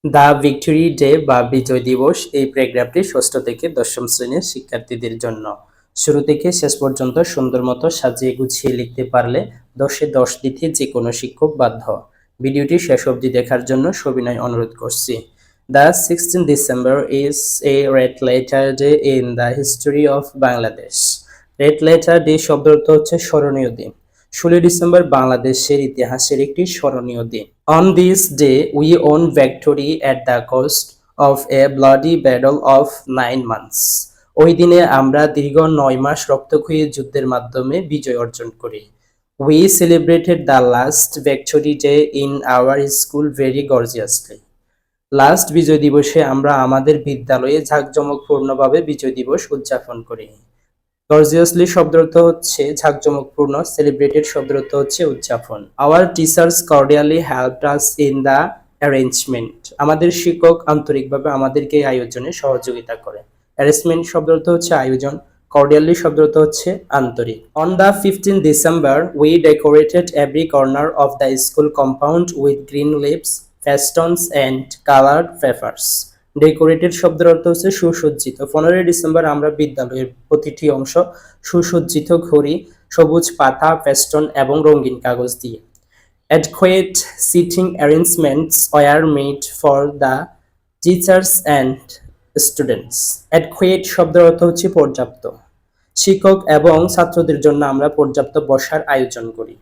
The victory day বা বিজয় দিবস এই প্যারাগ্রাফটি ষষ্ঠ থেকে দশম শ্রেণীর শিক্ষার্থীদের জন্য। শুরু থেকে শেষ পর্যন্ত সুন্দর মতো সাজিয়ে গুছিয়ে লিখতে পারলে 10-এ 10 দিতে যে কোনো শিক্ষক বাধ্য। ভিডিওটি শেষ অবধি দেখার জন্য সবিনয় অনুরোধ করছি। The 16 December is a red letter day in the history of Bangladesh. Red letter day শব্দ অর্থ হচ্ছে স্মরণীয় দিন। 16 ডিসেম্বর বাংলাদেশের ইতিহাসের একটি স্মরণীয় দিন। On this day, we won victory at the cost of a bloody battle of 9 months. ওই দিনে আমরা দীর্ঘ 9 মাস রক্তক্ষয়ী যুদ্ধের মাধ্যমে বিজয় অর্জন করি। We celebrated the last victory day in our school very gorgeously. Last বিজয় দিবসে আমরা আমাদের বিদ্যালয়ে জাঁকজমকপূর্ণভাবে বিজয় দিবস উদযাপন করি। গর্জিয়াসলি শব্দ অর্থ হচ্ছে জাঁকজমকপূর্ণ, সেলিব্রেটেড শব্দ অর্থ হচ্ছে উদযাপন। Our teachers cordially helped us in the arrangement. আমাদের শিক্ষক আন্তরিকভাবে আমাদেরকে এই আয়োজনে সহযোগিতা করে। অ্যারেঞ্জমেন্ট শব্দ অর্থ হচ্ছে আয়োজন, কর্ডিয়ালি শব্দ অর্থ হচ্ছে আন্তরিক। On the 15 December we decorated every corner of the school compound with green leaves, festoons and coloured papers. Decorated শব্দের অর্থ হচ্ছে সুসজ্জিত। 15 ডিসেম্বর আমরা বিদ্যালয়ের প্রতিটি অংশ সুসজ্জিত করি সবুজ পাতা, ফেস্টন এবং রঙিন কাগজ দিয়ে। Adequate seating arrangements were made for the teachers and students. Adequate শব্দের অর্থ হচ্ছে পর্যাপ্ত। শিক্ষক এবং ছাত্রদের জন্য আমরা পর্যাপ্ত বসার আয়োজন করি।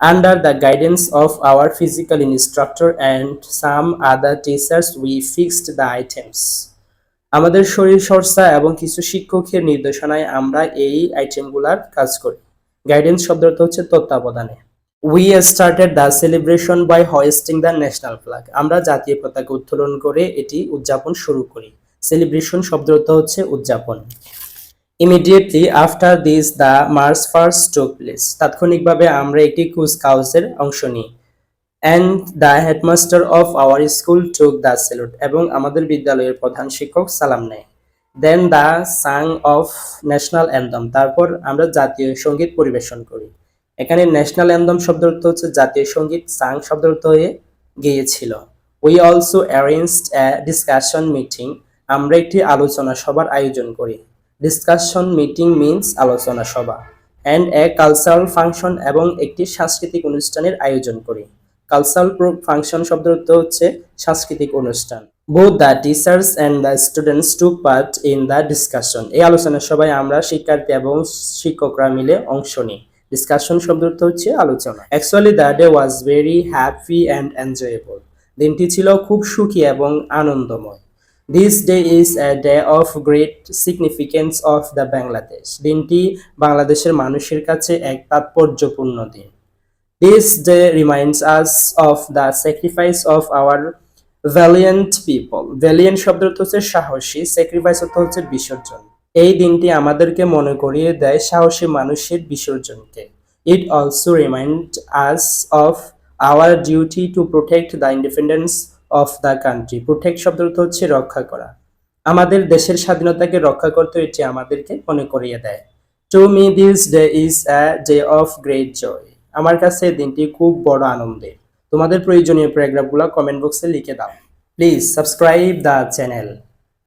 Under the guidance of our physical instructor and some other teachers, we fixed the items. আমাদের শরীরচর্চা এবং কিছু শিক্ষকের নির্দেশনায় আমরা এই আইটেমগুলোর কাজ করি। গাইডেন্স শব্দ অর্থ হচ্ছে তত্ত্বাবধানে। We started the celebration by hoisting the national flag. আমরা জাতীয় পতাকা উত্তোলন করে এটি উদযাপন শুরু করি। সেলিব্রেশন শব্দ অর্থ হচ্ছে উদযাপন। Immediately after this the march past took place. তাৎক্ষণিকভাবে আমরা একটি কুচকাওয়াজের অংশ নিই। And the headmaster of our school took the salute. এবং আমাদের বিদ্যালয়ের প্রধান শিক্ষক সালাম নেয়। Then the song of national anthem. তারপর আমরা জাতীয় সঙ্গীত পরিবেশন করি। এখানে ন্যাশনাল অ্যান্তম শব্দ অর্থ হচ্ছে জাতীয় সঙ্গীত, সাং শব্দ অর্থ হয়ে গেয়েছিল। We also arranged a discussion meeting. আমরা একটি আলোচনা সভার আয়োজন করি। ডিসকাশন মিটিং মিন্স আলোচনা সভা। অ্যান্ড এ কালচারাল ফাংশন এবং একটি সাংস্কৃতিক অনুষ্ঠানের আয়োজন করি। কালচারাল ফাংশন শব্দ অর্থ হচ্ছে সাংস্কৃতিক অনুষ্ঠান। Both the teachers and the students took part in the discussion. এই আলোচনা সভায় আমরা শিক্ষার্থী এবং শিক্ষকরা মিলে অংশ নিই। ডিসকাশন শব্দ অর্থ হচ্ছে আলোচনা। Actually the day was very happy and enjoyable. দিনটি ছিল খুব সুখী এবং আনন্দময়। This day is a day of great significance of the Bangladesh. দিনটি বাংলাদেশের মানুষের কাছে এক তাৎপর্যপূর্ণ দিন। This day reminds us of the sacrifice of our valiant people. Valiant শব্দ অর্থ হচ্ছে সাহসী, স্যাক্রিফাইস অর্থ হচ্ছে বিসর্জন। এই দিনটি আমাদেরকে মনে করিয়ে দেয় সাহসী মানুষের বিসর্জনকে। It also reminds us of our duty to protect the independence of the country. Protect শব্দ অর্থ হচ্ছে রক্ষা করা। আমাদের দেশের স্বাধীনতাকে রক্ষা করতে এটি আমাদেরকে মনে করিয়ে দেয়। To me this day is a day of great joy. আমার কাছে এই দিনটি খুব বড় আনন্দের। তোমাদের প্রয়োজনীয় প্যারাগ্রাফগুলো কমেন্ট বক্সে লিখে দাও। Please subscribe the channel.